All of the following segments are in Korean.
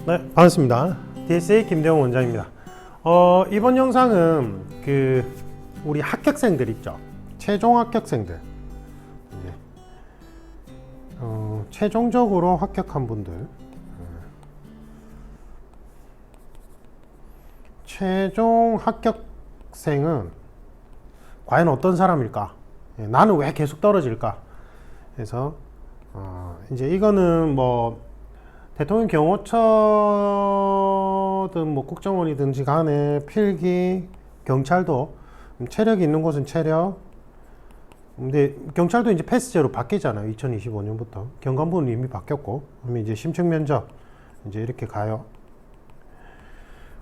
네, 반갑습니다. DSA 김대웅 원장입니다. 이번 영상은 우리 합격생들 있죠. 최종 합격생들. 이제, 최종적으로 합격한 분들. 최종 합격생은 과연 어떤 사람일까? 나는 왜 계속 떨어질까? 그래서 이제 이거는 뭐 대통령 경호처든 뭐 국정원이든지 간에 필기, 경찰도 체력이 있는 곳은 체력. 근데 경찰도 이제 패스제로 바뀌잖아요. 2025년부터 경관부는 이미 바뀌었고, 그러면 이제 심층 면접 이제 이렇게 가요.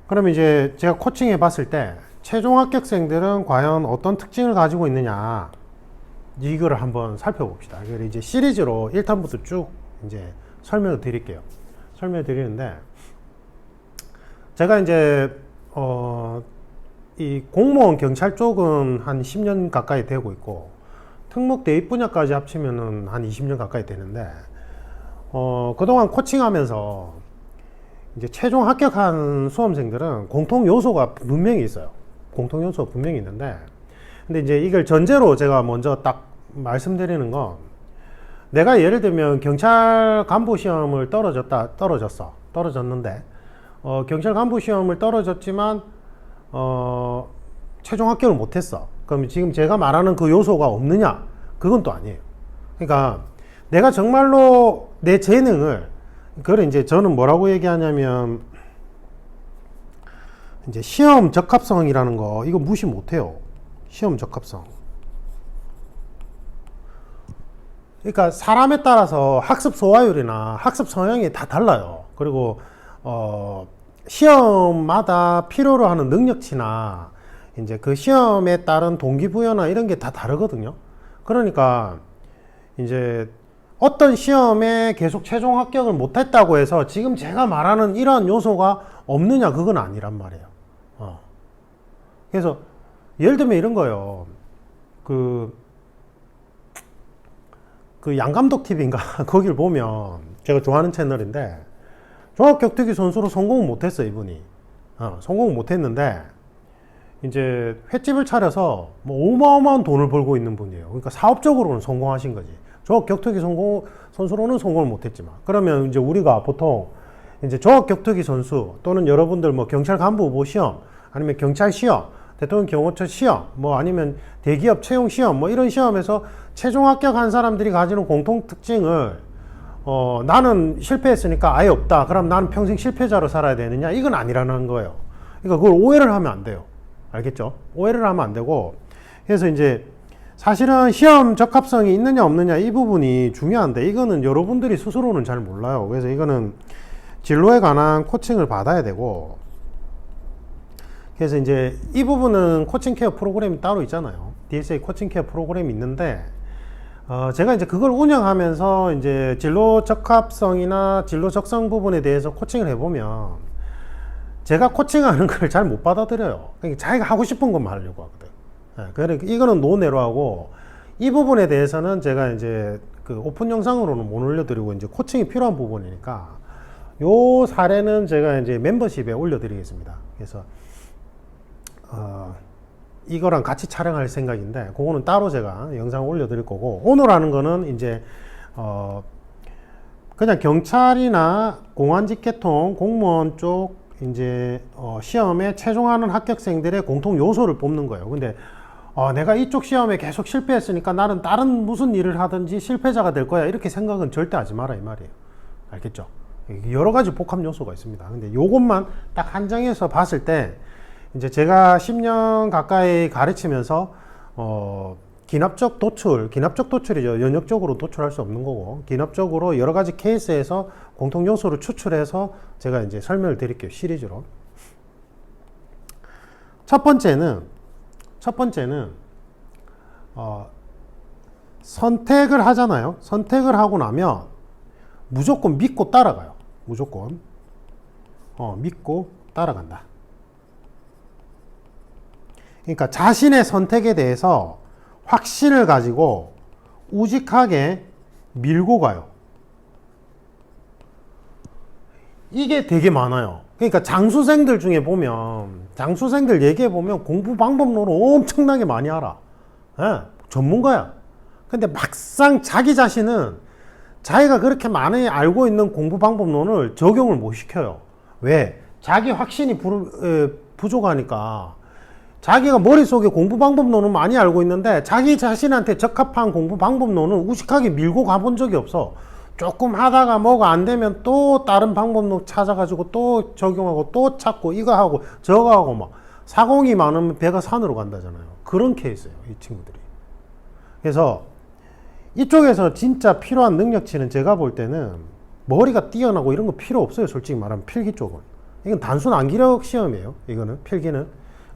그러면 이제 제가 코칭해 봤을 때 최종 합격생들은 과연 어떤 특징을 가지고 있느냐, 이거를 한번 살펴봅시다. 그래서 이제 시리즈로 1탄부터 쭉 이제 설명을 드릴게요. 설명을 드리는데, 제가 이제 이 공무원 경찰 쪽은 한 10년 가까이 되고 있고, 특목 대입 분야까지 합치면은 한 20년 가까이 되는데, 그동안 코칭하면서 이제 최종 합격한 수험생들은 공통 요소가 분명히 있어요. 공통 요소가 분명히 있는데, 근데 이제 이걸 전제로 제가 먼저 딱 말씀드리는 건, 내가 예를 들면 경찰 간부 시험을 떨어졌는데, 경찰 간부 시험을 떨어졌지만 최종 합격을 못했어. 그럼 지금 제가 말하는 그 요소가 없느냐? 그건 또 아니에요. 그러니까 내가 정말로 내 재능을, 그걸 이제 저는 뭐라고 얘기하냐면, 이제 시험 적합성이라는 거, 이거 무시 못해요. 시험 적합성. 그러니까 사람에 따라서 학습 소화율이나 학습 성향이 다 달라요. 그리고 시험마다 필요로 하는 능력치나 이제 그 시험에 따른 동기부여나 이런 게 다 다르거든요. 그러니까 이제 어떤 시험에 계속 최종 합격을 못했다고 해서 지금 제가 말하는 이러한 요소가 없느냐, 그건 아니란 말이에요. 그래서 예를 들면 이런 거예요. 그 양감독 TV인가 거기를 보면, 제가 좋아하는 채널인데, 종합격투기 선수로 성공은 못했어요. 이분이 성공은 못했는데 이제 횟집을 차려서 뭐 어마어마한 돈을 벌고 있는 분이에요. 그러니까 사업적으로는 성공하신 거지. 종합격투기 선수로는 성공을 못했지만, 그러면 이제 우리가 보통 이제 종합격투기 선수 또는 여러분들 뭐 경찰 간부 후보 시험, 아니면 경찰 시험, 대통령 경호처 시험, 뭐 아니면 대기업 채용 시험, 뭐 이런 시험에서 최종 합격한 사람들이 가지는 공통 특징을, 나는 실패했으니까 아예 없다, 그럼 나는 평생 실패자로 살아야 되느냐, 이건 아니라는 거예요. 그러니까 그걸 오해를 하면 안 돼요. 알겠죠? 오해를 하면 안 되고, 그래서 이제 사실은 시험 적합성이 있느냐 없느냐 이 부분이 중요한데, 이거는 여러분들이 스스로는 잘 몰라요. 그래서 이거는 진로에 관한 코칭을 받아야 되고, 그래서 이제 이 부분은 코칭 케어 프로그램이 따로 있잖아요. DSA 코칭 케어 프로그램이 있는데, 제가 이제 그걸 운영하면서 이제 진로 적합성이나 진로 적성 부분에 대해서 코칭을 해보면, 제가 코칭하는 걸 잘 못 받아들여요. 그러니까 자기가 하고 싶은 것만 하려고 하거든. 그러니까 이거는 노내로 하고, 이 부분에 대해서는 제가 이제 그 오픈 영상으로는 못 올려드리고, 이제 코칭이 필요한 부분이니까, 요 사례는 제가 이제 멤버십에 올려드리겠습니다. 그래서 이거랑 같이 촬영할 생각인데, 그거는 따로 제가 영상을 올려드릴 거고, 오늘 하는 거는 이제 그냥 경찰이나 공안직계통 공무원 쪽 이제 시험에 최종하는 합격생들의 공통 요소를 뽑는 거예요. 근데 내가 이쪽 시험에 계속 실패했으니까 나는 다른 무슨 일을 하든지 실패자가 될 거야, 이렇게 생각은 절대 하지 마라, 이 말이에요. 알겠죠? 여러 가지 복합 요소가 있습니다. 근데 요것만 딱 한정해서 봤을 때, 이제 제가 10년 가까이 가르치면서 기납적 도출이죠. 연역적으로 도출할 수 없는 거고, 기납적으로 여러 가지 케이스에서 공통 요소를 추출해서 제가 이제 설명을 드릴게요. 시리즈로. 첫 번째는 선택을 하잖아요. 선택을 하고 나면 무조건 믿고 따라가요. 무조건 믿고 따라간다. 그러니까 자신의 선택에 대해서 확신을 가지고 우직하게 밀고 가요. 이게 되게 많아요. 그러니까 장수생들 중에 보면, 장수생들 얘기해 보면 공부 방법론을 엄청나게 많이 알아. 예, 전문가야. 근데 막상 자기 자신은 자기가 그렇게 많이 알고 있는 공부 방법론을 적용을 못 시켜요. 왜? 자기 확신이 부족하니까. 자기가 머릿속에 공부 방법론은 많이 알고 있는데 자기 자신한테 적합한 공부 방법론은 우직하게 밀고 가본 적이 없어. 조금 하다가 뭐가 안 되면 또 다른 방법론 찾아가지고 또 적용하고 또 찾고 이거 하고 저거 하고 막 사공이 많으면 배가 산으로 간다잖아요. 그런 케이스예요, 이 친구들이. 그래서 이쪽에서 진짜 필요한 능력치는 제가 볼 때는 머리가 뛰어나고 이런 거 필요 없어요. 솔직히 말하면 필기 쪽은. 이건 단순 암기력 시험이에요. 이거는 필기는.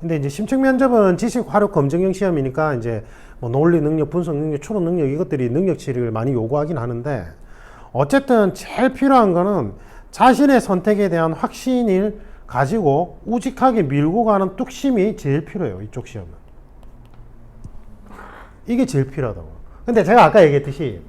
근데 이제 심층 면접은 지식 화력 검증형 시험이니까 이제 뭐 논리 능력, 분석 능력, 추론 능력 이것들이 능력치를 많이 요구하긴 하는데 어쨌든 제일 필요한 거는 자신의 선택에 대한 확신을 가지고 우직하게 밀고 가는 뚝심이 제일 필요해요. 이쪽 시험은. 이게 제일 필요하다고. 근데 제가 아까 얘기했듯이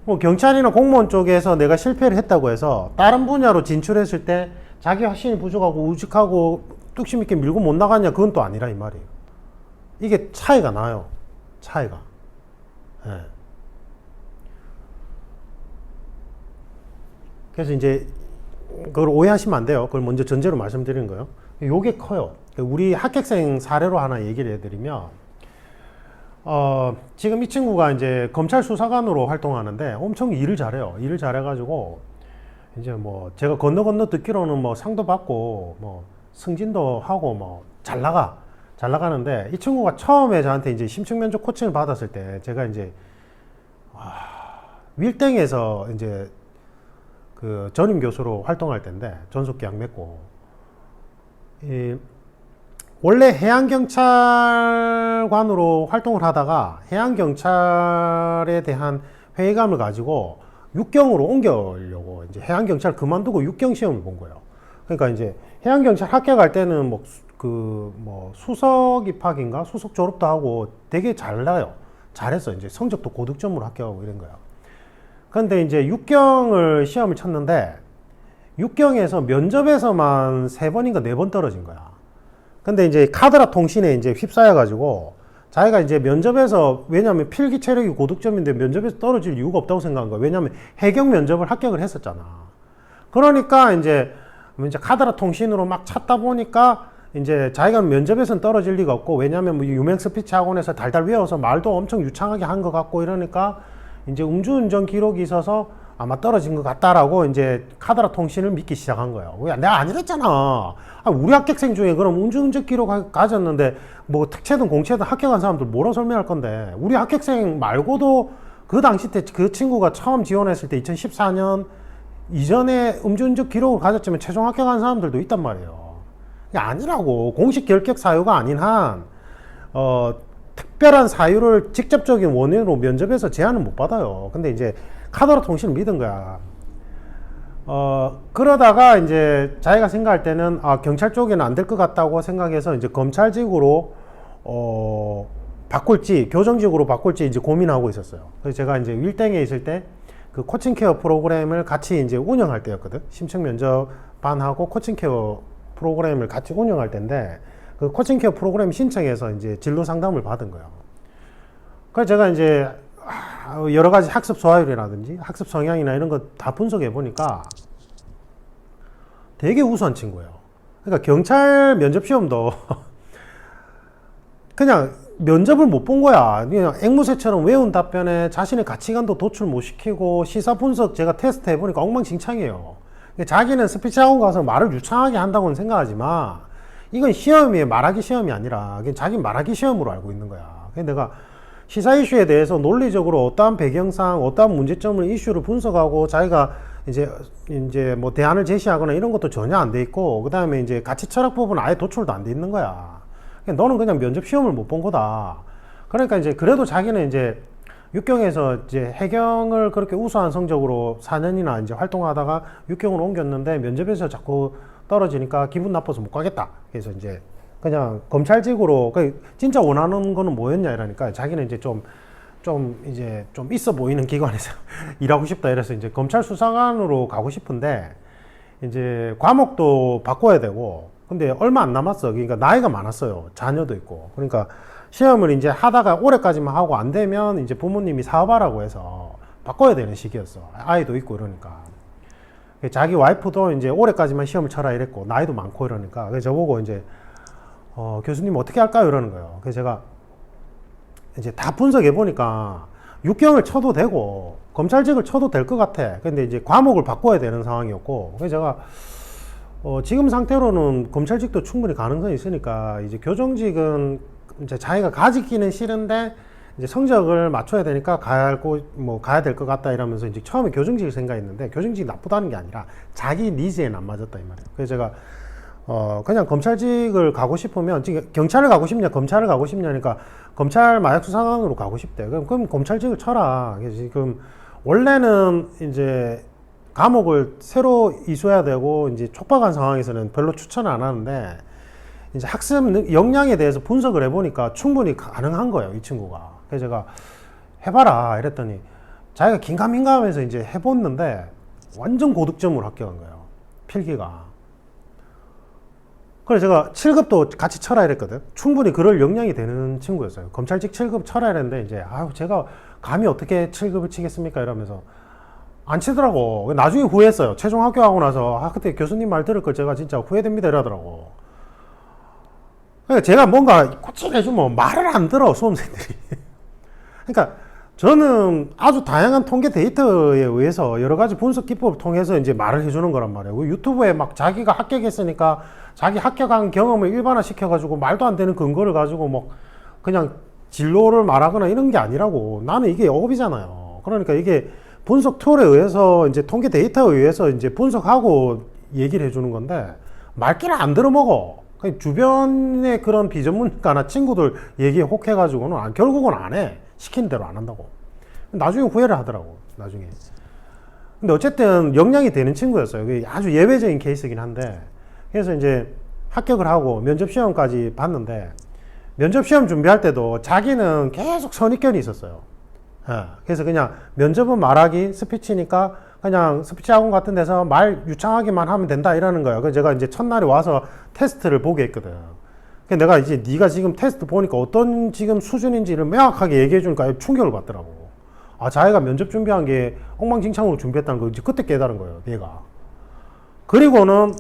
뭐 경찰이나 공무원 쪽에서 내가 실패를 했다고 해서 다른 분야로 진출했을 때 자기 확신이 부족하고 우직하고 뚝심 있게 밀고 못 나가냐, 그건 또 아니라 이 말이에요. 이게 차이가 나요. 차이가. 예. 그래서 이제 그걸 오해하시면 안 돼요. 그걸 먼저 전제로 말씀드리는 거예요. 요게 커요. 우리 합격생 사례로 하나 얘기를 해드리면, 지금 이 친구가 이제 검찰 수사관으로 활동하는데 엄청 일을 잘해요. 일을 잘해가지고 이제 뭐 제가 건너 듣기로는 뭐 상도 받고 뭐 승진도 하고 뭐 잘 나가는데, 이 친구가 처음에 저한테 이제 심층 면접 코칭을 받았을 때 제가 이제 윌땡에서 이제 그 전임 교수로 활동할 때인데 전속 계약 맺고, 원래 해양경찰관으로 활동을 하다가 해양경찰에 대한 회의감을 가지고 육경으로 옮겨려고 이제 해양경찰 그만두고 육경 시험을 본 거예요. 그러니까 이제 해양경찰 합격할 때는 뭐 수석 입학인가 수석 졸업도 하고 되게 잘했어. 이제 성적도 고득점으로 합격하고 이런 거야. 근데 이제 육경을 시험을 쳤는데 육경에서 면접에서만 3번인가 4번 떨어진 거야. 근데 이제 카드라 통신에 이제 휩싸여가지고 자기가 이제 면접에서, 왜냐면 필기 체력이 고득점인데 면접에서 떨어질 이유가 없다고 생각한 거야. 왜냐면 해경 면접을 합격을 했었잖아. 그러니까 이제 카드라 통신으로 막 찾다 보니까 이제 자기가 면접에서는 떨어질 리가 없고, 왜냐면 뭐 유명 스피치 학원에서 달달 외워서 말도 엄청 유창하게 한 것 같고 이러니까 이제 음주운전 기록이 있어서 아마 떨어진 것 같다라고 이제 카드라 통신을 믿기 시작한 거예요. 왜? 내가 아니랬잖아. 우리 합격생 중에 그럼 음주운전 기록 가졌는데 뭐 특채든 공채든 합격한 사람들 뭐라 설명할 건데, 우리 합격생 말고도 그 당시 때 그 친구가 처음 지원했을 때 2014년 이전에 음주운전 기록을 가졌지만 최종 합격한 사람들도 있단 말이에요. 아니라고. 공식 결격 사유가 아닌 한 특별한 사유를 직접적인 원인으로 면접에서 제한을 못 받아요. 근데 이제 카드라 통신을 믿은 거야. 그러다가 이제 자기가 생각할 때는 경찰 쪽에는 안 될 것 같다고 생각해서 이제 검찰직으로 바꿀지 교정직으로 바꿀지 이제 고민하고 있었어요. 그래서 제가 이제 윌땡에 있을 때 그 코칭 케어 프로그램을 같이 이제 운영할 때였거든. 심층 면접반하고 코칭 케어 프로그램을 같이 운영할 때인데, 그 코칭 케어 프로그램 신청해서 이제 진로 상담을 받은 거예요. 그래서 제가 이제 여러 가지 학습 소화율이라든지 학습 성향이나 이런 거 다 분석해 보니까 되게 우수한 친구예요. 그러니까 경찰 면접 시험도 그냥 면접을 못 본 거야. 그냥 앵무새처럼 외운 답변에 자신의 가치관도 도출 못 시키고, 시사 분석 제가 테스트 해보니까 엉망진창이에요. 자기는 스피치 학원 가서 말을 유창하게 한다고는 생각하지만 이건 시험이 말하기 시험이 아니라 그냥 자기 말하기 시험으로 알고 있는 거야. 그래서 내가 시사 이슈에 대해서 논리적으로 어떠한 배경상 어떠한 문제점을 이슈를 분석하고 자기가 이제 뭐 대안을 제시하거나 이런 것도 전혀 안 돼 있고, 그 다음에 이제 가치 철학 부분 아예 도출도 안 돼 있는 거야. 너는 그냥 면접 시험을 못 본 거다. 그러니까 이제 그래도 자기는 이제 육경에서 이제 해경을 그렇게 우수한 성적으로 4년이나 이제 활동하다가 육경으로 옮겼는데 면접에서 자꾸 떨어지니까 기분 나빠서 못 가겠다. 그래서 이제 그냥 검찰직으로, 진짜 원하는 거는 뭐였냐 이러니까 자기는 이제 좀 있어 보이는 기관에서 일하고 싶다 이래서 이제 검찰 수사관으로 가고 싶은데, 이제 과목도 바꿔야 되고, 근데 얼마 안 남았어. 그러니까 나이가 많았어요. 자녀도 있고. 그러니까 시험을 이제 하다가 올해까지만 하고 안 되면 이제 부모님이 사업하라고 해서 바꿔야 되는 시기였어. 아이도 있고 이러니까. 자기 와이프도 이제 올해까지만 시험을 쳐라 이랬고, 나이도 많고 이러니까. 그래서 저보고 이제, 교수님 어떻게 할까요? 이러는 거예요. 그래서 제가 이제 다 분석해 보니까 육경을 쳐도 되고, 검찰직을 쳐도 될 것 같아. 근데 이제 과목을 바꿔야 되는 상황이었고, 그래서 제가, 지금 상태로는 검찰직도 충분히 가능성이 있으니까, 이제 교정직은 이제 자기가 가지기는 싫은데, 이제 성적을 맞춰야 되니까 가야 될 것 같다 이러면서 이제 처음에 교정직을 생각했는데, 교정직이 나쁘다는 게 아니라 자기 니즈에는 안 맞았다 이 말이에요. 그래서 제가 그냥 검찰직을 가고 싶으면, 지금 경찰을 가고 싶냐 검찰을 가고 싶냐니까 검찰 마약수사관으로 가고 싶대. 그럼 검찰직을 쳐라. 그래서 지금 원래는 이제 과목을 새로 이수해야 되고 이제 촉박한 상황에서는 별로 추천을 안 하는데, 이제 학습 역량에 대해서 분석을 해보니까 충분히 가능한 거예요, 이 친구가. 그래서 제가 해봐라 이랬더니 자기가 긴가민가하면서 이제 해봤는데 완전 고득점으로 합격한 거예요, 필기가. 그래서 제가 7급도 같이 쳐라 이랬거든. 충분히 그럴 역량이 되는 친구였어요. 검찰직 7급 쳐라 이랬는데, 이제 제가 감히 어떻게 7급을 치겠습니까 이러면서 안 치더라고. 나중에 후회했어요. 최종 합격하고 나서 그때 교수님 말 들을 걸 제가 진짜 후회됩니다 이러더라고. 그러니까 제가 뭔가 코칭 해주면 말을 안 들어, 수험생들이. 그러니까 저는 아주 다양한 통계 데이터에 의해서 여러 가지 분석 기법을 통해서 이제 말을 해주는 거란 말이에요. 유튜브에 막 자기가 합격했으니까 자기 합격한 경험을 일반화 시켜가지고 말도 안 되는 근거를 가지고 뭐 그냥 진로를 말하거나 이런 게 아니라고. 나는 이게 업이잖아요. 그러니까 이게 분석 툴에 의해서 이제 통계 데이터에 의해서 이제 분석하고 얘기를 해주는 건데, 말귀를 안 들어먹어. 주변의 그런 비전문가나 친구들 얘기에 혹해가지고는 결국은 안 해. 시킨 대로 안 한다고. 나중에 후회를 하더라고, 나중에. 근데 어쨌든 역량이 되는 친구였어요. 그게 아주 예외적인 케이스긴 한데, 그래서 이제 합격을 하고 면접시험까지 봤는데, 면접시험 준비할 때도 자기는 계속 선입견이 있었어요. 그래서 그냥 면접은 말하기, 스피치니까 그냥 스피치 학원 같은 데서 말 유창하게만 하면 된다 이러는 거예요. 그래서 제가 이제 첫날에 와서 테스트를 보게 했거든. 그래서 내가 이제 네가 지금 테스트 보니까 어떤 지금 수준인지를 명확하게 얘기해 주니까 충격을 받더라고. 자기가 면접 준비한 게 엉망진창으로 준비했다는 거 이제 그때 깨달은 거예요, 얘가. 그리고는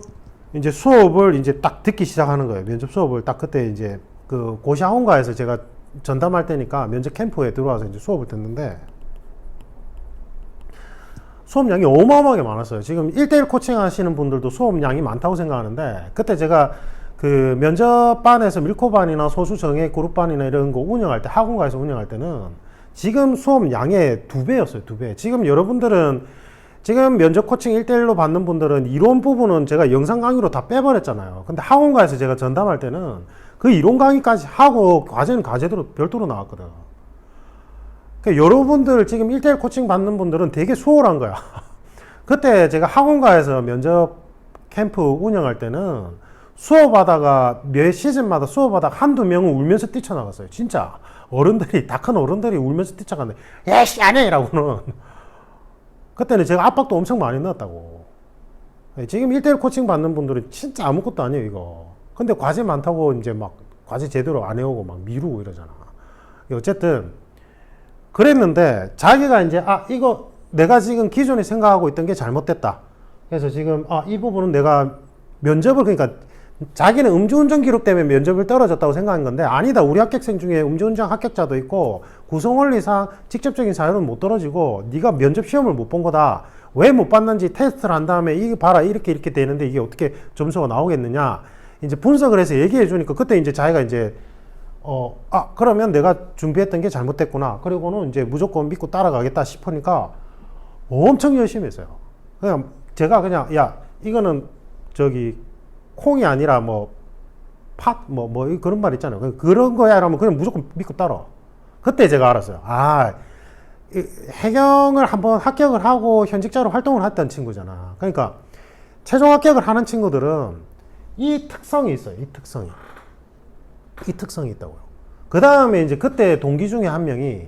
이제 수업을 이제 딱 듣기 시작하는 거예요. 면접 수업을 딱 그때 이제 그 고시학원가에서 제가 전담할 때니까 면접 캠프에 들어와서 이제 수업을 듣는데, 수업량이 어마어마하게 많았어요. 지금 1대1 코칭 하시는 분들도 수업량이 많다고 생각하는데, 그때 제가 그 면접반에서 밀코반이나 소수 정예 그룹반이나 이런 거 운영할 때, 학원가에서 운영할 때는 지금 수업량의 2배였어요, 2배. 지금 여러분들은 지금 면접 코칭 1대1로 받는 분들은 이론 부분은 제가 영상 강의로 다 빼버렸잖아요. 근데 학원가에서 제가 전담할 때는 그 이론 강의까지 하고 과제는 과제대로 별도로 나왔거든. 그러니까 여러분들 지금 1대1 코칭 받는 분들은 되게 수월한 거야. 그때 제가 학원가에서 면접 캠프 운영할 때는 수업하다가 매 시즌마다 수업하다가 한두 명은 울면서 뛰쳐나갔어요. 진짜 어른들이, 다 큰 어른들이 울면서 뛰쳐갔는데 야씨 안해! 라고는. 그때는 제가 압박도 엄청 많이 넣었다고. 지금 1대1 코칭 받는 분들은 진짜 아무것도 아니에요, 이거. 근데 과제 많다고 이제 막 과제 제대로 안 해오고 막 미루고 이러잖아. 어쨌든 그랬는데 자기가 이제 이거 내가 지금 기존에 생각하고 있던 게 잘못됐다. 그래서 지금 이 부분은 내가 면접을, 그러니까 자기는 음주운전 기록 때문에 면접을 떨어졌다고 생각한 건데, 아니다. 우리 합격생 중에 음주운전 합격자도 있고 구성원리상 직접적인 사유는 못 떨어지고 네가 면접 시험을 못 본 거다. 왜 못 봤는지 테스트를 한 다음에 이게 봐라 이렇게 되는데 이게 어떻게 점수가 나오겠느냐 이제 분석을 해서 얘기해 주니까, 그때 이제 자기가 이제 그러면 내가 준비했던 게 잘못됐구나. 그리고는 이제 무조건 믿고 따라가겠다 싶으니까 엄청 열심히 했어요. 그냥 제가 그냥 이거는 저기 콩이 아니라 그런 말 있잖아요. 그런 거야 라면 그냥 무조건 믿고 따라. 그때 제가 알았어요. 해경을 한번 합격을 하고 현직자로 활동을 했던 친구잖아. 그러니까 최종 합격을 하는 친구들은 이 특성이 있어요. 이 특성이 있다고요. 그 다음에 이제 그때 동기 중에 한 명이,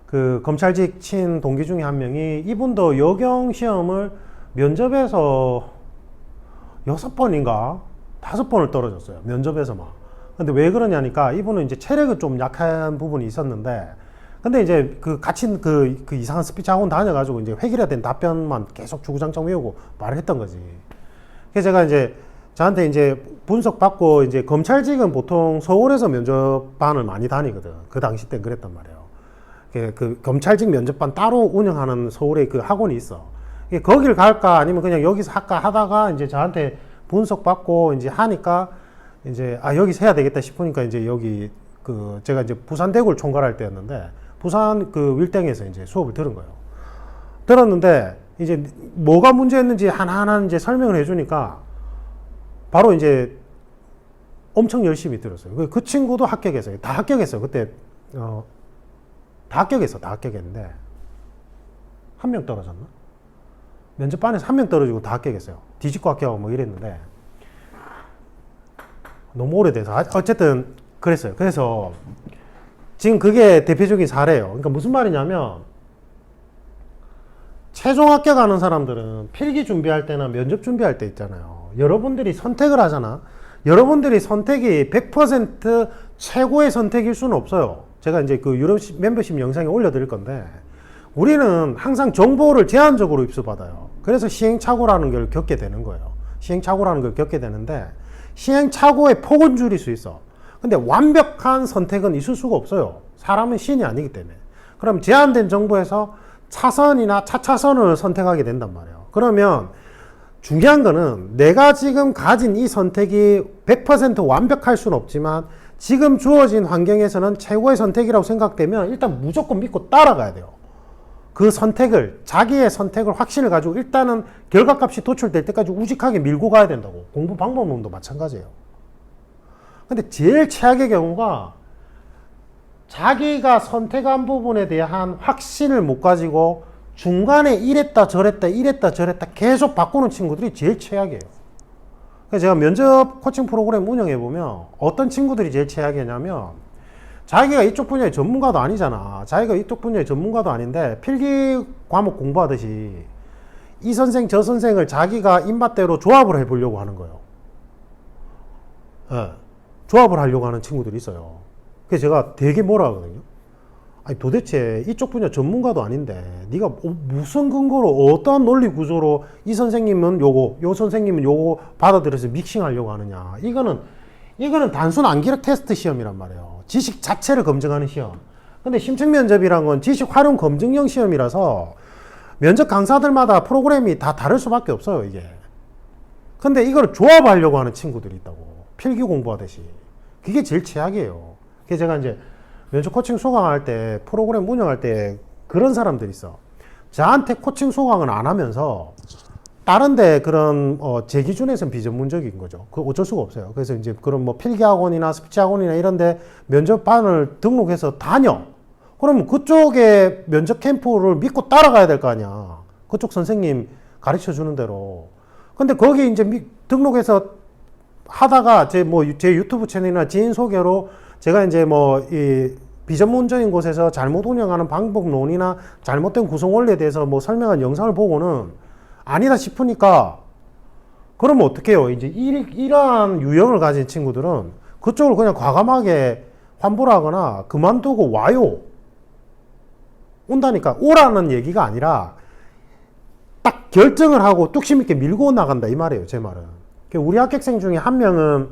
그 검찰직 친 동기 중에 한 명이, 이분도 여경 시험을 면접에서 6번인가 5번을 떨어졌어요. 면접에서만. 근데 왜 그러냐니까 이분은 이제 체력은 좀 약한 부분이 있었는데, 근데 이제 그 같이 그 이상한 스피치 학원 다녀가지고 이제 획일화된 답변만 계속 주구장창 외우고 말을 했던 거지. 그래서 제가 이제 저한테 이제 분석받고 이제 검찰직은 보통 서울에서 면접반을 많이 다니거든. 그 당시 땐 그랬단 말이에요. 그 검찰직 면접반 따로 운영하는 서울에 그 학원이 있어. 거길 갈까 아니면 그냥 여기서 할까 하다가 이제 저한테 분석받고 이제 하니까 이제 여기서 해야 되겠다 싶으니까 이제 여기 그 제가 이제 부산 대구를 총괄할 때였는데 부산 그 윌땡에서 이제 수업을 들은 거예요. 들었는데 이제 뭐가 문제였는지 하나하나 이제 설명을 해주니까 바로 이제 엄청 열심히 들었어요. 그 친구도 합격했어요. 다 합격했어요. 그때 다 합격했는데 한 명 떨어졌나? 면접반에서 한 명 떨어지고 다 합격했어요. 뒤집고 합격하고 뭐 이랬는데 너무 오래돼서 어쨌든 그랬어요. 그래서 지금 그게 대표적인 사례예요. 그러니까 무슨 말이냐면 최종 합격하는 사람들은 필기 준비할 때나 면접 준비할 때 있잖아요. 여러분들이 선택을 하잖아. 여러분들이 선택이 100% 최고의 선택일 수는 없어요. 제가 이제 그 유료 멤버십 영상에 올려드릴 건데 우리는 항상 정보를 제한적으로 입수받아요. 그래서 시행착오라는 걸 겪게 되는 거예요. 시행착오라는 걸 겪게 되는데 시행착오의 폭은 줄일 수 있어. 근데 완벽한 선택은 있을 수가 없어요. 사람은 신이 아니기 때문에. 그럼 제한된 정보에서 차선이나 차차선을 선택하게 된단 말이에요. 그러면 중요한 거는 내가 지금 가진 이 선택이 100% 완벽할 수는 없지만 지금 주어진 환경에서는 최고의 선택이라고 생각되면 일단 무조건 믿고 따라가야 돼요. 그 선택을, 자기의 선택을 확신을 가지고 일단은 결과값이 도출될 때까지 우직하게 밀고 가야 된다고. 공부 방법론도 마찬가지예요. 근데 제일 최악의 경우가 자기가 선택한 부분에 대한 확신을 못 가지고 중간에 이랬다 저랬다 계속 바꾸는 친구들이 제일 최악이에요. 그래서 제가 면접 코칭 프로그램 운영해보면 어떤 친구들이 제일 최악이냐면 자기가 이쪽 분야의 전문가도 아니잖아. 자기가 이쪽 분야의 전문가도 아닌데 필기 과목 공부하듯이 이 선생 저 선생을 자기가 입맛대로 조합을 해보려고 하는 거예요. 네. 조합을 하려고 하는 친구들이 있어요. 그래서 제가 되게 뭐라 하거든요. 아니 도대체 이쪽 분야 전문가도 아닌데 네가 무슨 근거로 어떠한 논리 구조로 이 선생님은 요거 요 선생님은 요거 받아들여서 믹싱하려고 하느냐. 이거는 단순 암기력 테스트 시험이란 말이에요. 지식 자체를 검증하는 시험. 근데 심층 면접이란 건 지식 활용 검증형 시험이라서 면접 강사들마다 프로그램이 다 다를 수밖에 없어요, 이게. 근데 이걸 조합하려고 하는 친구들이 있다고. 필기 공부하듯이. 그게 제일 최악이에요. 그래서 제가 이제 면접 코칭 소강할 때, 프로그램 운영할 때 그런 사람들이 있어. 저한테 코칭 소강을 안 하면서 다른데 그런 제 기준에서는 비전문적인 거죠. 그 어쩔 수가 없어요. 그래서 이제 그런 뭐 필기학원이나 스피치학원이나 이런데 면접반을 등록해서 다녀. 그러면 그쪽에 면접 캠프를 믿고 따라가야 될 거 아니야. 그쪽 선생님 가르쳐 주는 대로. 근데 거기 이제 등록해서 하다가 제 유튜브 채널이나 지인 소개로 제가 이제 이 비전문적인 곳에서 잘못 운영하는 방법론이나 잘못된 구성 원리에 대해서 뭐 설명한 영상을 보고는 아니다 싶으니까 그러면 어떻게 해요? 이제 이러한 유형을 가진 친구들은 그쪽을 그냥 과감하게 환불을 하거나 그만두고 와요. 온다니까. 오라는 얘기가 아니라 딱 결정을 하고 뚝심 있게 밀고 나간다 이 말이에요. 제 말은. 우리 합격생 중에 한 명은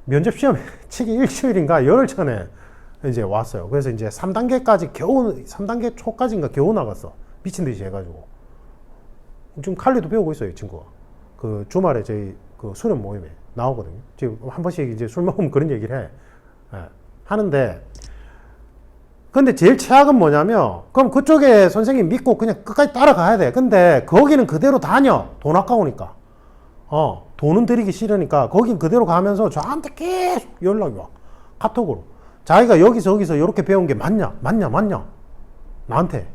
면접 시험 치기 일주일인가 열흘 전에 이제 왔어요. 그래서 이제 3단계 초까지인가 겨우 나갔어. 미친 듯이 해가지고. 지금 칼리도 배우고 있어요, 이 친구가. 그 주말에 저희 그 수련 모임에 나오거든요. 지금 한 번씩 이제 술 먹으면 그런 얘기를 해. 예. 하는데, 근데 제일 최악은 뭐냐면, 그럼 그쪽에 선생님 믿고 그냥 끝까지 따라가야 돼. 근데 거기는 그대로 다녀. 돈 아까우니까. 돈은 들이기 싫으니까 거긴 그대로 가면서 저한테 계속 연락이 와. 카톡으로. 자기가 여기서 이렇게 배운 게 맞냐? 나한테.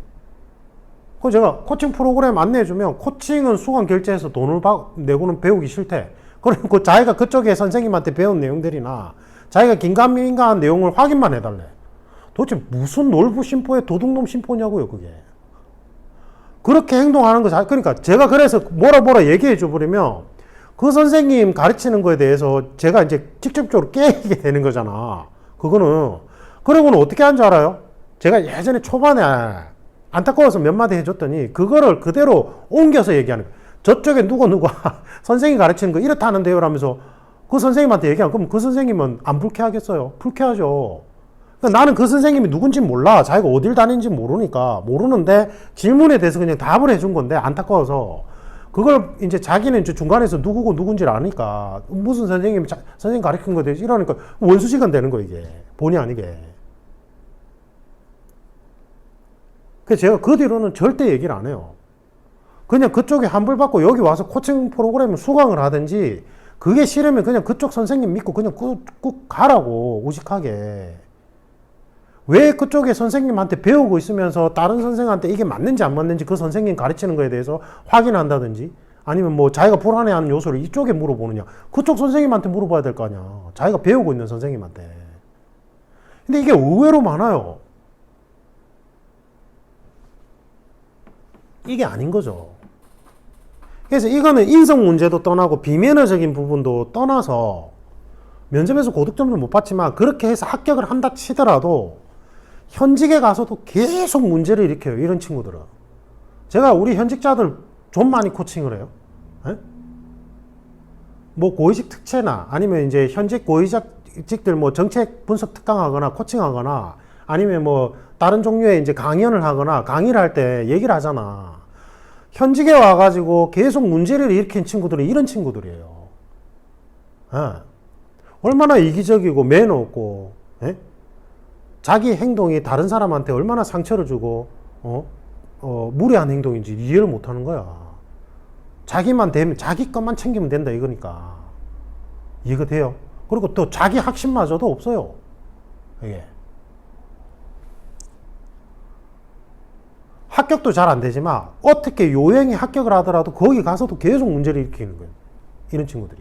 그래서 제가 코칭 프로그램 안내해주면 코칭은 수강 결제해서 돈을 내고는 배우기 싫대. 그리고 자기가 그쪽에 선생님한테 배운 내용들이나 자기가 긴가민가한 내용을 확인만 해달래. 도대체 무슨 놀부 심포에 도둑놈 심포냐고요, 그게. 그렇게 행동하는 거. 그러니까 제가 그래서 뭐라 얘기해 줘버리면 그 선생님 가르치는 거에 대해서 제가 이제 직접적으로 깨게 되는 거잖아. 그거는. 그러고는 어떻게 하는 줄 알아요? 제가 예전에 초반에 안타까워서 몇 마디 해줬더니 그거를 그대로 옮겨서 얘기하는 거예요. 저쪽에 누가 선생님이 가르치는 거 이렇다 하는데요 라면서 그 선생님한테 얘기하면 그럼 그 선생님은 안 불쾌하겠어요? 불쾌하죠. 그러니까 나는 그 선생님이 누군지 몰라. 자기가 어딜 다니는지 모르니까. 모르는데 질문에 대해서 그냥 답을 해준 건데 안타까워서 그걸 이제 자기는 이제 중간에서 누구고 누군지를 아니까 무슨 선생님 가르친 거에 대해서 이러니까 원수시간 되는 거 이게. 본의 아니게. 그래서 제가 그 뒤로는 절대 얘기를 안 해요. 그냥 그쪽에 환불받고 여기 와서 코칭 프로그램을 수강을 하든지 그게 싫으면 그냥 그쪽 선생님 믿고 그냥 꾹 가라고 우직하게. 왜 그쪽에 선생님한테 배우고 있으면서 다른 선생한테 이게 맞는지 안 맞는지 그 선생님 가르치는 거에 대해서 확인한다든지 아니면 뭐 자기가 불안해하는 요소를 이쪽에 물어보느냐. 그쪽 선생님한테 물어봐야 될 거 아니야. 자기가 배우고 있는 선생님한테. 근데 이게 의외로 많아요. 이게 아닌 거죠. 그래서 이거는 인성 문제도 떠나고 비매너적인 부분도 떠나서 면접에서 고득점을 못 받지만 그렇게 해서 합격을 한다 치더라도 현직에 가서도 계속 문제를 일으켜요. 이런 친구들은. 제가 우리 현직자들 좀 많이 코칭을 해요. 에? 뭐 고위직 특채나 아니면 이제 현직 고위직들 뭐 정책 분석 특강하거나 코칭하거나 아니면 뭐 다른 종류의 이제 강연을 하거나 강의를 할 때 얘기를 하잖아. 현직에 와가지고 계속 문제를 일으킨 친구들은 이런 친구들이에요. 얼마나 이기적이고 매너 없고, 자기 행동이 다른 사람한테 얼마나 상처를 주고, 무례한 행동인지 이해를 못 하는 거야. 자기만 되면, 자기 것만 챙기면 된다, 이거니까. 이해가 돼요? 그리고 또 자기 확신마저도 없어요. 이게. 합격도 잘 안 되지만 어떻게 요행이 합격을 하더라도 거기 가서도 계속 문제를 일으키는 거예요. 이런 친구들이.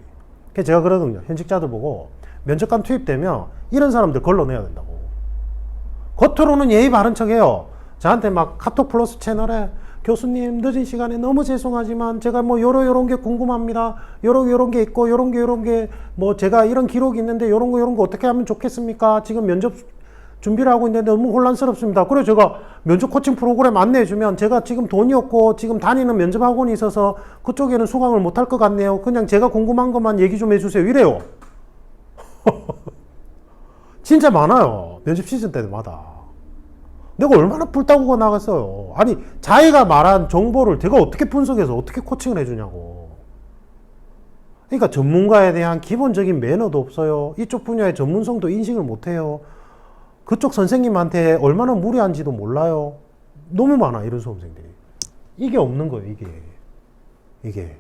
그래서 제가 그러거든요. 현직자들 보고 면접관 투입되면 이런 사람들 걸러내야 된다고. 겉으로는 예의 바른 척해요. 저한테 막 카톡 플러스 채널에 교수님 늦은 시간에 너무 죄송하지만 제가 뭐 요런 게 궁금합니다. 요런 게 있고 요런 게 뭐 제가 이런 기록이 있는데 요런 거 어떻게 하면 좋겠습니까? 지금 면접 준비를 하고 있는데 너무 혼란스럽습니다. 그래서 제가 면접 코칭 프로그램 안내해주면 제가 지금 돈이 없고 지금 다니는 면접 학원이 있어서 그쪽에는 수강을 못할 것 같네요. 그냥 제가 궁금한 것만 얘기 좀 해주세요. 이래요. 진짜 많아요. 면접 시즌 때마다. 내가 얼마나 불타고가 나갔어요. 아니 자기가 말한 정보를 제가 어떻게 분석해서 어떻게 코칭을 해주냐고. 그러니까 전문가에 대한 기본적인 매너도 없어요. 이쪽 분야의 전문성도 인식을 못해요. 그쪽 선생님한테 얼마나 무리한지도 몰라요. 너무 많아 이런 수험생들이. 이게 없는 거예요. 이게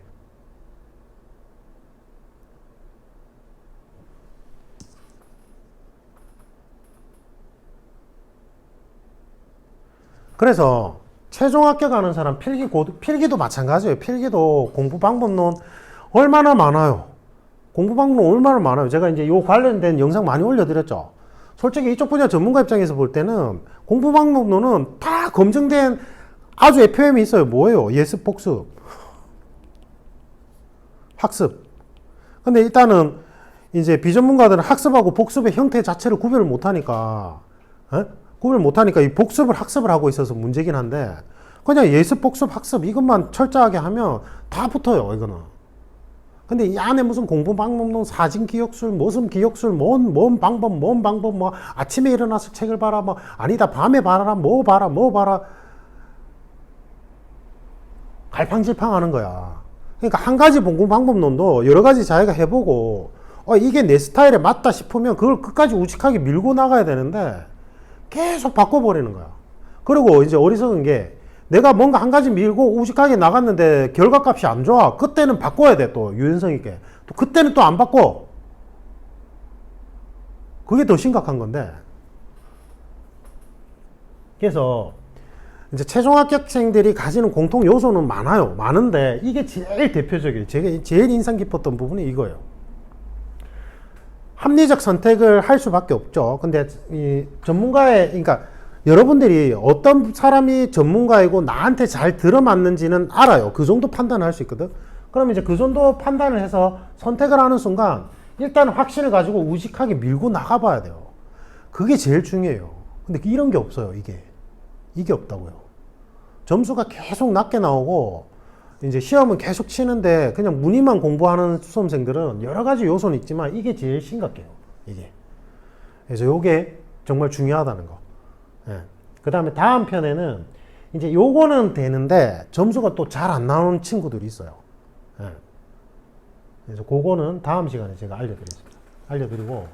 그래서 최종 합격하는 사람 필기도 마찬가지예요. 필기도 공부 방법론 얼마나 많아요. 공부 방법론 얼마나 많아요. 제가 이제 요 관련된 영상 많이 올려드렸죠. 솔직히 이쪽 분야 전문가 입장에서 볼 때는 공부 방법론은 다 검증된 아주 FM이 있어요. 뭐예요? 예습, 복습, 학습. 근데 일단은 이제 비전문가들은 학습하고 복습의 형태 자체를 구별을 못하니까, 이 복습을 학습을 하고 있어서 문제긴 한데, 그냥 예습, 복습, 학습 이것만 철저하게 하면 다 붙어요. 이거는. 근데 이 안에 무슨 공부 방법론, 사진 기억술, 무슨 기억술, 뭔 방법, 뭐 아침에 일어나서 책을 봐라, 뭐 아니다 밤에 봐라, 뭐 봐라. 갈팡질팡 하는 거야. 그러니까 한 가지 공부 방법론도 여러 가지 자기가 해보고 이게 내 스타일에 맞다 싶으면 그걸 끝까지 우직하게 밀고 나가야 되는데 계속 바꿔버리는 거야. 그리고 이제 어리석은 게 내가 뭔가 한 가지 밀고 우직하게 나갔는데 결과값이 안 좋아. 그때는 바꿔야 돼. 또 유연성 있게. 또 그때는 또 안 바꿔. 그게 더 심각한 건데. 그래서 이제 최종 합격생들이 가지는 공통 요소는 많아요. 많은데 이게 제일 대표적이에요. 제가 제일 인상 깊었던 부분이 이거예요. 합리적 선택을 할 수밖에 없죠. 근데 이 전문가의, 그러니까 여러분들이 어떤 사람이 전문가이고 나한테 잘 들어맞는지는 알아요. 그 정도 판단을 할 수 있거든. 그럼 이제 그 정도 판단을 해서 선택을 하는 순간 일단 확신을 가지고 우직하게 밀고 나가봐야 돼요. 그게 제일 중요해요. 근데 이런 게 없어요. 이게 없다고요. 점수가 계속 낮게 나오고 이제 시험은 계속 치는데 그냥 문의만 공부하는 수험생들은 여러 가지 요소는 있지만 이게 제일 심각해요. 이게. 그래서 요게 정말 중요하다는 거. 예. 그 다음에 다음 편에는 이제 요거는 되는데 점수가 또 잘 안 나오는 친구들이 있어요. 예. 그래서 그거는 다음 시간에 제가 알려드리겠습니다. 알려드리고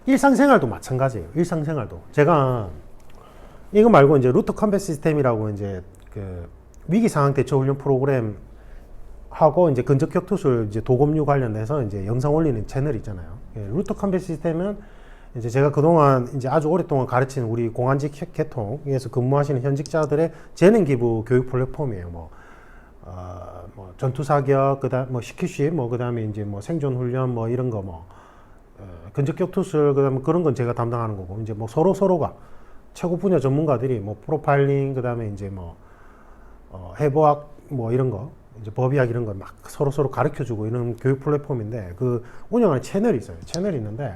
일상생활도 마찬가지예요. 일상생활도 제가 이거 말고 이제 루트 컴뱃 시스템이라고 이제 그 위기 상황 대처 훈련 프로그램 하고 이제 근접격 투술 이제 도검류 관련해서 이제 영상 올리는 채널 있잖아요. 예, 루트 컴뱃 시스템은 이제 제가 그동안 이제 아주 오랫동안 가르치는 우리 공안직 계통에서 근무하시는 현직자들의 재능 기부 교육 플랫폼이에요. 뭐 전투 사격, 그다음 뭐 CQC, 뭐 그다음에 이제 뭐 생존 훈련, 뭐 이런 거 뭐 근접격 투술, 그다음에 그런 건 제가 담당하는 거고 이제 뭐 서로가 최고 분야 전문가들이 뭐 프로파일링, 그다음에 이제 뭐 해부학 뭐 이런 거 이제 법의학 이런 거 막 서로 가르쳐주고 이런 교육 플랫폼인데 그 운영하는 채널이 있어요. 채널이 있는데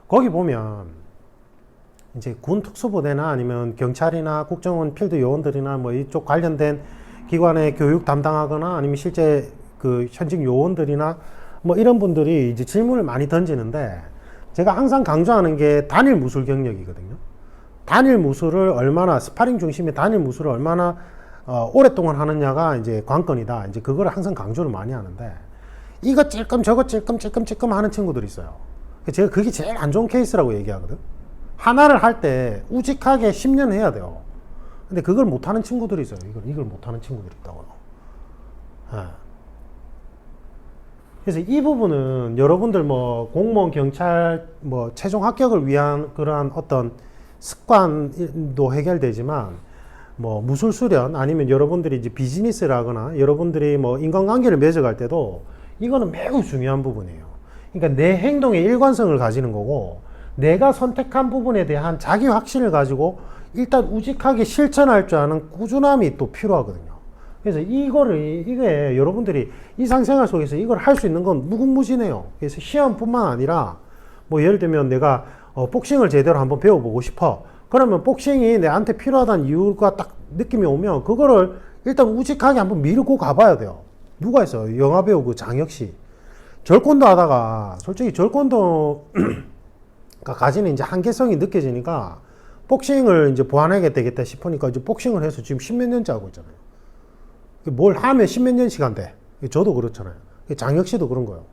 거기 보면 이제 군 특수부대나 아니면 경찰이나 국정원 필드 요원들이나 뭐 이쪽 관련된 기관의 교육 담당하거나 아니면 실제 그 현직 요원들이나 뭐 이런 분들이 이제 질문을 많이 던지는데 제가 항상 강조하는 게 단일 무술 경력이거든요. 단일 무술을 얼마나 스파링 중심의 단일 무술을 얼마나 오랫동안 하느냐가 이제 관건이다. 이제 그거를 항상 강조를 많이 하는데 이거 찔끔 저거 찔끔 하는 친구들이 있어요. 제가 그게 제일 안 좋은 케이스라고 얘기하거든. 하나를 할 때 우직하게 10년 해야 돼요. 근데 그걸 못하는 친구들이 있어요. 이걸 못하는 친구들이 있다고요. 그래서 이 부분은 여러분들 뭐 공무원, 경찰 뭐 최종 합격을 위한 그러한 어떤 습관도 해결되지만 뭐 무술 수련 아니면 여러분들이 이제 비즈니스를 하거나 여러분들이 뭐 인간관계를 맺어갈 때도 이거는 매우 중요한 부분이에요. 그러니까 내 행동의 일관성을 가지는 거고 내가 선택한 부분에 대한 자기 확신을 가지고 일단 우직하게 실천할 줄 아는 꾸준함이 또 필요하거든요. 그래서 이게 여러분들이 일상생활 속에서 이걸 할 수 있는 건 무궁무진해요. 그래서 시험뿐만 아니라 뭐 예를 들면 내가 복싱을 제대로 한번 배워보고 싶어. 그러면 복싱이 내한테 필요하다는 이유가 딱 느낌이 오면 그거를 일단 우직하게 한번 밀고 가봐야 돼요. 누가 있어요? 영화배우 그 장혁 씨. 절권도 하다가 솔직히 절권도가 가지는 이제 한계성이 느껴지니까 복싱을 이제 보완하게 되겠다 싶으니까 이제 복싱을 해서 지금 십몇 년째 하고 있잖아요. 뭘 하면 십몇 년씩 한대. 저도 그렇잖아요. 장혁 씨도 그런 거예요.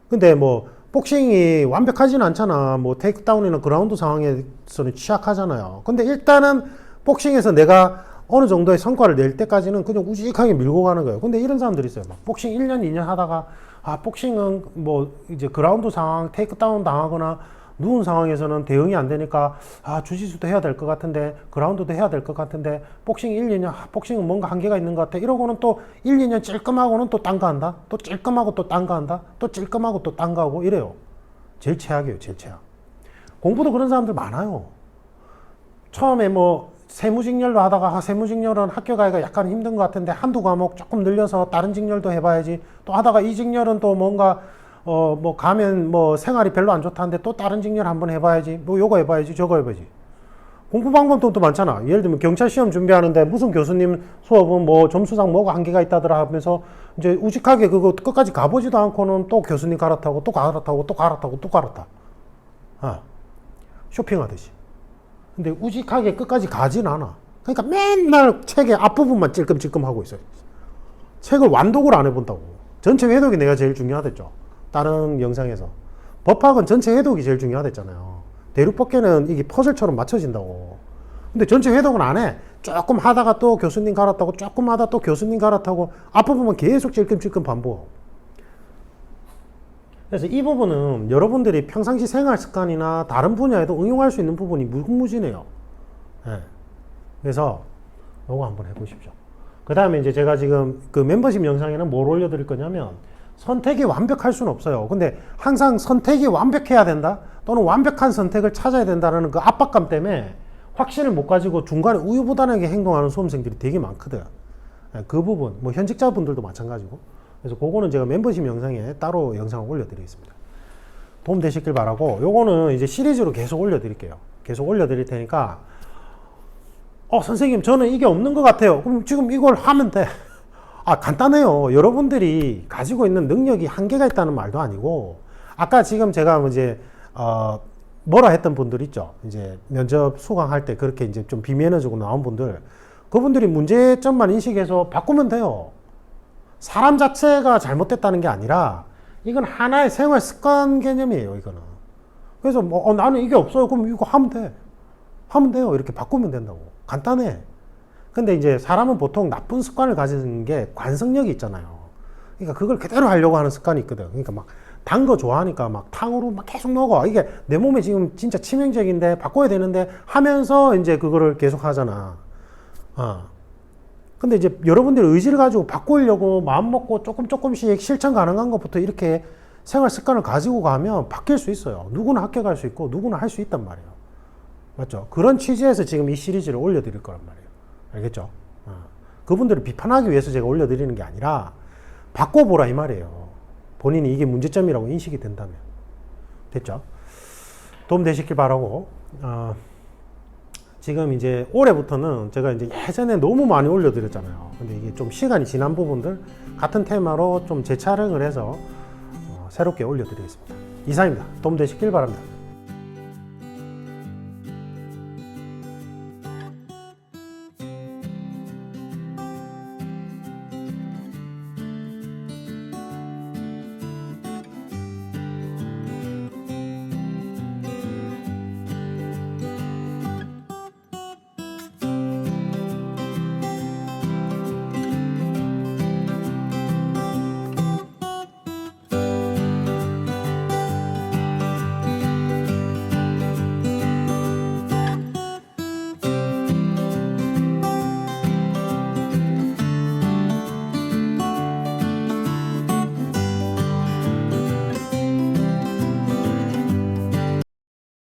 근데 뭐 복싱이 완벽하지는 않잖아. 뭐 테이크다운이나 그라운드 상황에서는 취약하잖아요. 근데 일단은 복싱에서 내가 어느 정도의 성과를 낼 때까지는 그냥 우직하게 밀고 가는 거예요. 근데 이런 사람들이 있어요. 막 복싱 1년, 2년 하다가 복싱은 뭐 이제 그라운드 상황, 테이크다운 당하거나 누운 상황에서는 대응이 안 되니까 주짓수도 해야 될 것 같은데 그라운드도 해야 될 것 같은데 복싱 1, 2년 복싱은 뭔가 한계가 있는 것 같아. 이러고는 또 1, 2년 찔끔하고는 또 딴 거 한다. 또 찔끔하고 또 딴 거 한다. 또 찔끔하고 또 딴 거 하고 이래요. 제일 최악이에요. 제일 최악. 공부도 그런 사람들 많아요. 처음에 뭐 세무직렬로 하다가 세무직렬은 학교 가기가 약간 힘든 것 같은데 한두 과목 조금 늘려서 다른 직렬도 해봐야지. 또 하다가 이 직렬은 또 뭔가 뭐 가면 뭐 생활이 별로 안 좋다는데 또 다른 직렬 한번 해봐야지. 뭐 요거 해봐야지 저거 해봐야지. 공부 방법도 또 많잖아. 예를 들면 경찰 시험 준비하는데 무슨 교수님 수업은 뭐 점수상 뭐가 한계가 있다더라 하면서 이제 우직하게 그거 끝까지 가보지도 않고는 또 교수님 갈아타고 또 갈아타고 또 갈아타고 또 갈아타. 쇼핑하듯이. 근데 우직하게 끝까지 가진 않아. 그러니까 맨날 책의 앞부분만 찔끔찔끔 하고 있어요. 책을 완독을 안 해본다고. 전체 회독이 내가 제일 중요하댔죠. 다른 영상에서. 법학은 전체 회독이 제일 중요하댔잖아요. 대륙법계는 이게 퍼즐처럼 맞춰진다고. 근데 전체 회독은 안 해. 조금 하다가 또 교수님 갈아타고 조금 하다 또 교수님 갈아타고 앞부분만 계속 찔끔찔끔 반복. 그래서 이 부분은 여러분들이 평상시 생활 습관이나 다른 분야에도 응용할 수 있는 부분이 무궁무진해요. 네. 그래서 요거 한번 해보십시오. 그 다음에 이제 제가 지금 그 멤버십 영상에는 뭘 올려드릴 거냐면 선택이 완벽할 수는 없어요. 근데 항상 선택이 완벽해야 된다 또는 완벽한 선택을 찾아야 된다는 그 압박감 때문에 확신을 못 가지고 중간에 우유부단하게 행동하는 수험생들이 되게 많거든. 그 부분, 뭐 현직자분들도 마찬가지고. 그래서 그거는 제가 멤버십 영상에 따로 영상을 올려드리겠습니다. 도움 되시길 바라고, 요거는 이제 시리즈로 계속 올려드릴게요. 계속 올려드릴 테니까, 선생님, 저는 이게 없는 것 같아요. 그럼 지금 이걸 하면 돼. 간단해요. 여러분들이 가지고 있는 능력이 한계가 있다는 말도 아니고, 아까 지금 제가 이제, 뭐라 했던 분들 있죠. 이제 면접 수강할 때 그렇게 이제 좀 비매너지고 나온 분들, 그분들이 문제점만 인식해서 바꾸면 돼요. 사람 자체가 잘못됐다는 게 아니라, 이건 하나의 생활 습관 개념이에요, 이거는. 그래서 나는 이게 없어요. 그럼 이거 하면 돼. 하면 돼요. 이렇게 바꾸면 된다고. 간단해. 근데 이제 사람은 보통 나쁜 습관을 가지는 게 관성력이 있잖아요. 그러니까 그걸 그대로 하려고 하는 습관이 있거든. 그러니까 막 단 거 좋아하니까 막 탕후루 막 계속 먹어. 이게 내 몸에 지금 진짜 치명적인데 바꿔야 되는데 하면서 이제 그거를 계속 하잖아. 근데 이제 여러분들이 의지를 가지고 바꾸려고 마음 먹고 조금씩 실천 가능한 것부터 이렇게 생활 습관을 가지고 가면 바뀔 수 있어요. 누구나 합격할 수 있고 누구나 할 수 있단 말이에요. 맞죠? 그런 취지에서 지금 이 시리즈를 올려드릴 거란 말이에요. 알겠죠? 그분들을 비판하기 위해서 제가 올려드리는 게 아니라 바꿔보라 이 말이에요. 본인이 이게 문제점이라고 인식이 된다면. 됐죠? 도움 되시길 바라고. 지금 이제 올해부터는 제가 이제 예전에 너무 많이 올려드렸잖아요. 근데 이게 좀 시간이 지난 부분들 같은 테마로 좀 재촬영을 해서 새롭게 올려드리겠습니다. 이상입니다. 도움 되시길 바랍니다.